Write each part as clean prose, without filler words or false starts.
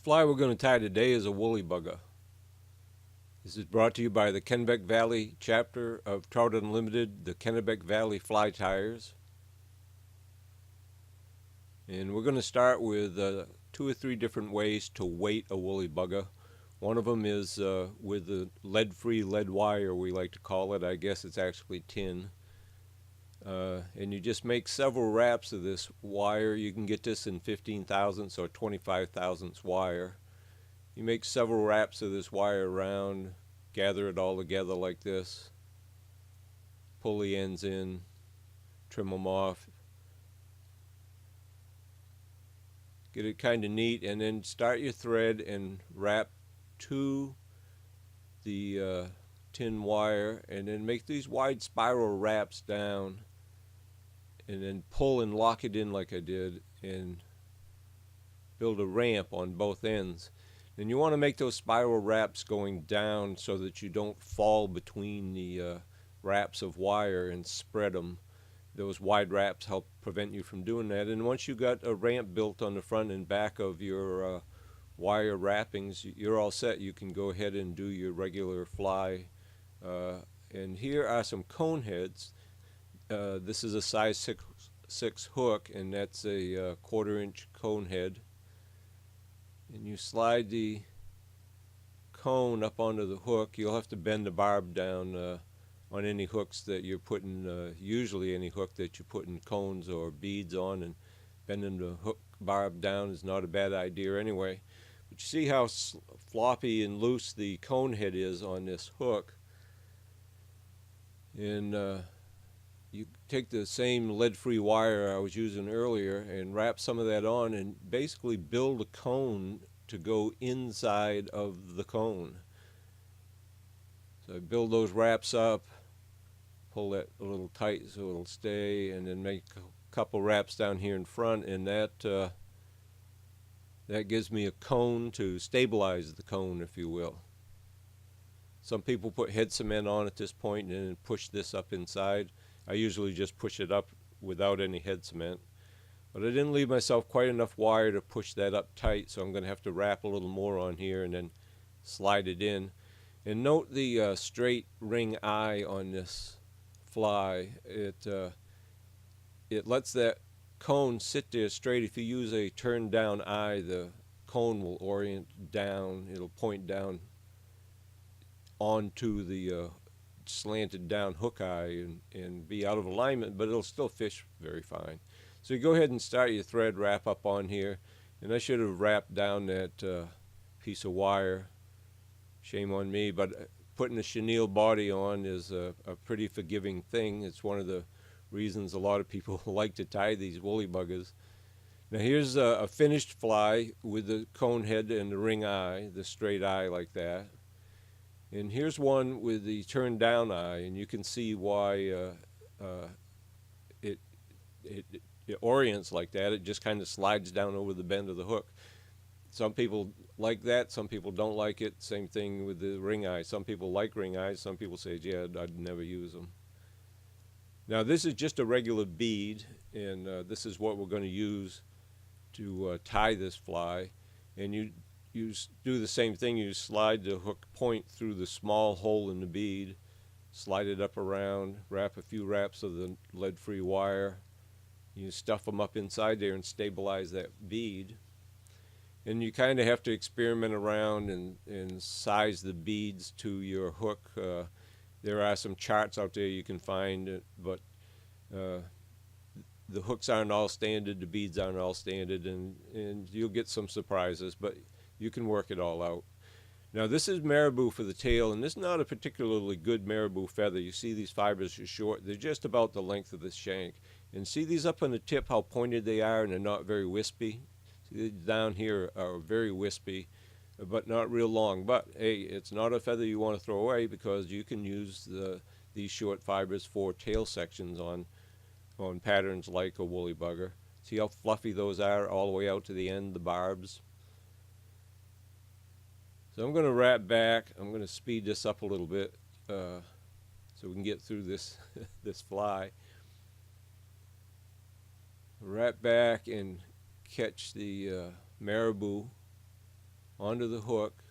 fly we're going to tie today is a woolly bugger. This is brought to you by the Kennebec Valley chapter of Trout Unlimited, the Kennebec Valley Fly Tiers. And we're going to start with 2 or 3 different ways to weight a woolly bugger. One of them is with the lead-free lead wire, we like to call it. I guess it's actually tin. And you just make several wraps of this wire. You can get this in 15 thousandths or 25 thousandths wire. You make several wraps of this wire around, gather it all together like this, pull the ends in, trim them off, get it kind of neat, and then start your thread and wrap to the tin wire, and then make these wide spiral wraps down, and then pull and lock it in like I did, and build a ramp on both ends. And you want to make those spiral wraps going down so that you don't fall between the wraps of wire and spread them. Those wide wraps help prevent you from doing that. And once you got a ramp built on the front and back of your wire wrappings, you're all set. You can go ahead and do your regular fly. And here are some cone heads. This is a size 6 hook, and that's a 1/4 inch cone head. And you slide the cone up onto the hook. You'll have to bend the barb down on any hooks that you're putting, usually any hook that you put in cones or beads on, and bending the hook barb down is not a bad idea anyway. But you see how floppy and loose the cone head is on this hook. And you take the same lead-free wire I was using earlier and wrap some of that on and basically build a cone to go inside of the cone. So I build those wraps up, pull that a little tight so it'll stay, and then make a couple wraps down here in front, and that gives me a cone to stabilize the cone, if you will. Some people put head cement on at this point and then push this up inside. I usually just push it up without any head cement. But I didn't leave myself quite enough wire to push that up tight, so I'm going to have to wrap a little more on here and then slide it in. And note the straight ring eye on this fly. It lets that cone sit there straight. If you use a turn down eye, the cone will orient down. It'll point down onto the slanted down hook eye and be out of alignment, but it'll still fish very fine. So you go ahead and start your thread wrap up on here, and I should have wrapped down that piece of wire. Shame on me, but putting a chenille body on is a pretty forgiving thing. It's one of the reasons a lot of people like to tie these woolly buggers. Now here's a finished fly with the cone head and the ring eye, the straight eye like that. And here's one with the turned down eye, and you can see why it orients like that. It just kind of slides down over the bend of the hook. Some people like that, some people don't like it. Same thing with the ring eye. Some people like ring eyes, some people say, yeah, I'd never use them. Now this is just a regular bead, and this is what we're going to use to tie this fly. And you do the same thing. You slide the hook point through the small hole in the bead, slide it up around, wrap a few wraps of the lead-free wire. You stuff them up inside there and stabilize that bead. And you kind of have to experiment around and size the beads to your hook. There are some charts out there you can find, but the hooks aren't all standard, the beads aren't all standard, and you'll get some surprises, but you can work it all out. Now this is marabou for the tail, and this is not a particularly good marabou feather. You see these fibers are short. They're just about the length of this shank. And see these up on the tip, how pointed they are, and they're not very wispy. See, these down here are very wispy, but not real long. But hey, it's not a feather you want to throw away, because you can use these short fibers for tail sections on patterns like a woolly bugger. See how fluffy those are all the way out to the end, the barbs. So I'm going to wrap back. I'm going to speed this up a little bit so we can get through this this fly. Wrap back and catch the marabou onto the hook,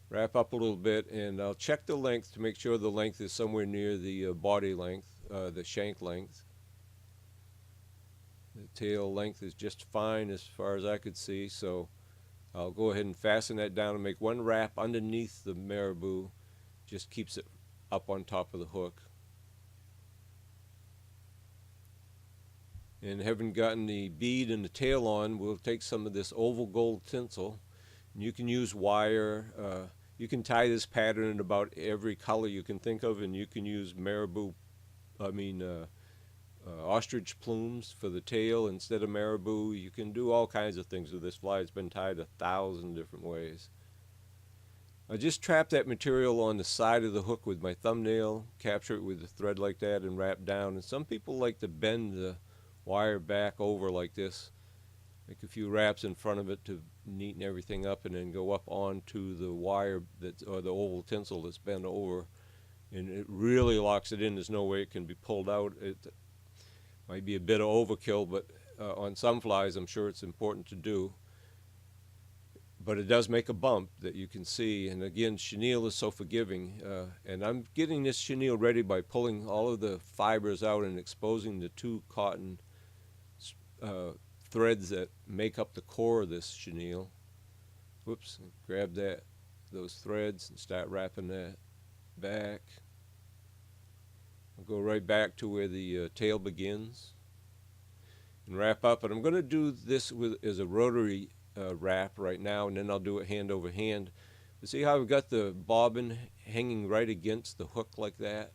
wrap up a little bit, and I'll check the length to make sure the length is somewhere near the body length, the shank length. The tail length is just fine as far as I could see, so I'll go ahead and fasten that down and make one wrap underneath the marabou. Just keeps it up on top of the hook. And having gotten the bead and the tail on, we'll take some of this oval gold tinsel. And you can use wire. You can tie this pattern in about every color you can think of, and you can use ostrich plumes for the tail instead of marabou. You can do all kinds of things with this fly. It's been tied 1,000 different ways. I just trap that material on the side of the hook with my thumbnail, capture it with a thread like that, and wrap down. And some people like to bend the wire back over like this, make a few wraps in front of it to neaten everything up, and then go up onto the wire or the oval tinsel that's bent over, and it really locks it in. There's no way it can be pulled out. It might be a bit of overkill, but on some flies I'm sure it's important to do. But it does make a bump that you can see, and again, chenille is so forgiving. And I'm getting this chenille ready by pulling all of the fibers out and exposing the 2 cotton threads that make up the core of this chenille. Whoops, grab those threads and start wrapping that back. I'll go right back to where the tail begins and wrap up. And I'm going to do this as a rotary wrap right now, and then I'll do it hand over hand. But see how I've got the bobbin hanging right against the hook like that?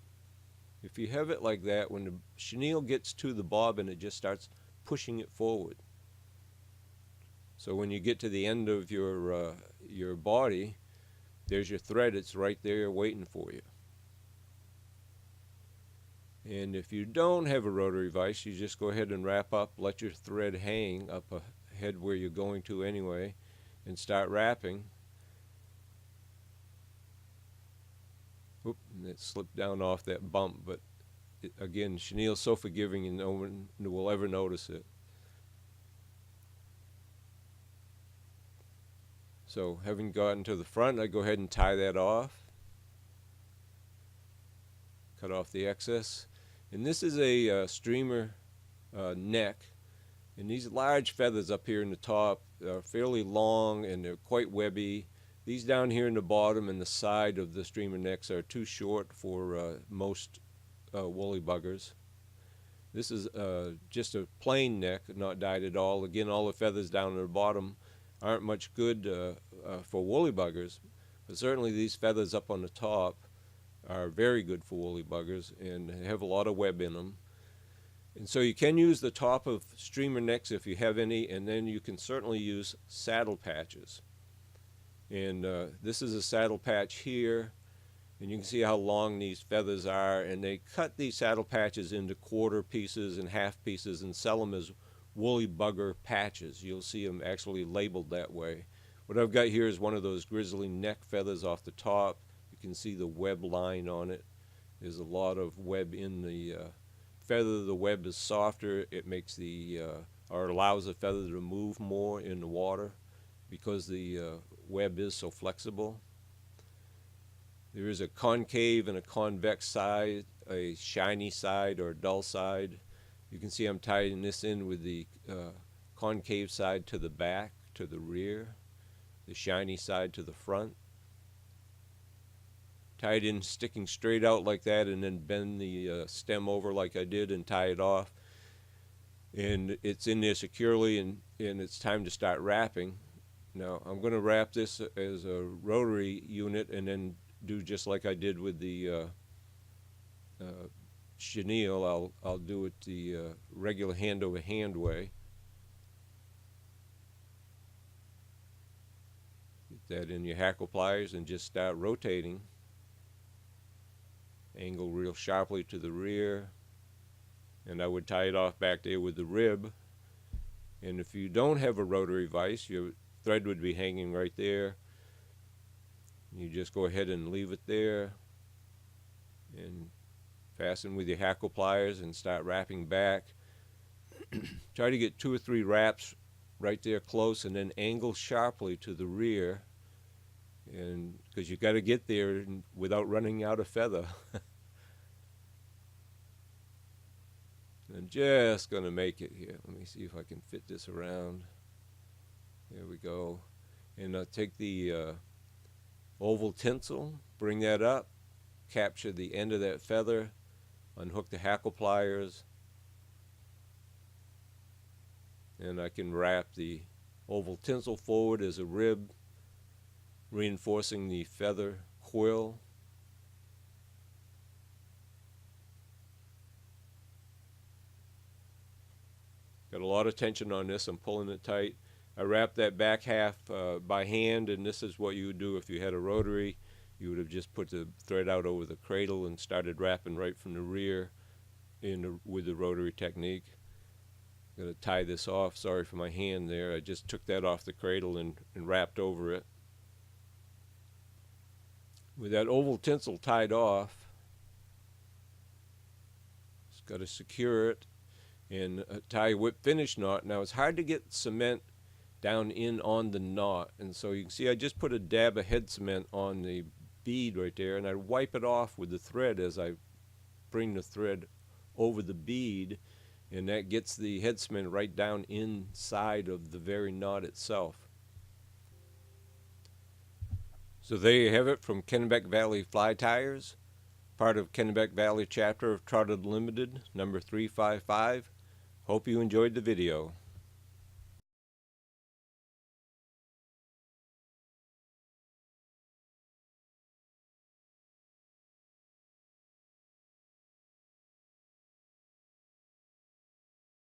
If you have it like that, when the chenille gets to the bobbin, it just starts pushing it forward. So when you get to the end of your body, there's your thread. It's right there waiting for you. And if you don't have a rotary vise, you just go ahead and wrap up, let your thread hang up ahead where you're going to anyway, and start wrapping. Oop, and it slipped down off that bump, but again, chenille's so forgiving and no one will ever notice it. So having gotten to the front, I go ahead and tie that off. Cut off the excess. And this is a streamer neck. And these large feathers up here in the top are fairly long and they're quite webby. These down here in the bottom and the side of the streamer necks are too short for most woolly buggers. This is just a plain neck, not dyed at all. Again, all the feathers down at the bottom aren't much good for woolly buggers, but certainly these feathers up on the top are very good for woolly buggers and have a lot of web in them. And so you can use the top of streamer necks if you have any, and then you can certainly use saddle patches. And this is a saddle patch here, and you can see how long these feathers are, and they cut these saddle patches into quarter pieces and half pieces and sell them as woolly bugger patches. You'll see them actually labeled that way. What I've got here is one of those grizzly neck feathers off the top. You can see the web line on it. There's a lot of web in the feather. The web is softer. It makes the or allows the feather to move more in the water because the web is so flexible. There is a concave and a convex side, a shiny side or a dull side. You can see I'm tying this in with the concave side to the back, to the rear, the shiny side to the front. Tie it in sticking straight out like that, and then bend the stem over like I did and tie it off. And it's in there securely, and it's time to start wrapping. Now I'm going to wrap this as a rotary unit and then do just like I did with the chenille. I'll do it the regular hand over hand way. Get that in your hackle pliers and just start rotating. Angle real sharply to the rear, and I would tie it off back there with the rib. And if you don't have a rotary vise, your thread would be hanging right there. You just go ahead and leave it there and fasten with your hackle pliers and start wrapping back. Try to get 2 or 3 wraps right there close, and then angle sharply to the rear, and because you got to get there without running out of feather. I'm just going to make it here. Let me see if I can fit this around. There we go. And take the oval tinsel, bring that up, capture the end of that feather, unhook the hackle pliers, and I can wrap the oval tinsel forward as a rib, reinforcing the feather quill. Got a lot of tension on this. I'm pulling it tight. I wrapped that back half by hand, and this is what you would do if you had a rotary. You would have just put the thread out over the cradle and started wrapping right from the rear with the rotary technique. I'm going to tie this off. Sorry for my hand there. I just took that off the cradle and wrapped over it. With that oval tinsel tied off, just got to secure it and tie a whip finish knot. Now it's hard to get cement down in on the knot, and so you can see I just put a dab of head cement on the bead right there, and I wipe it off with the thread as I bring the thread over the bead, and that gets the head cement right down inside of the very knot itself. So there you have it from Kennebec Valley Fly Tiers, part of Kennebec Valley chapter of Trotted Limited, number 355. Hope you enjoyed the video.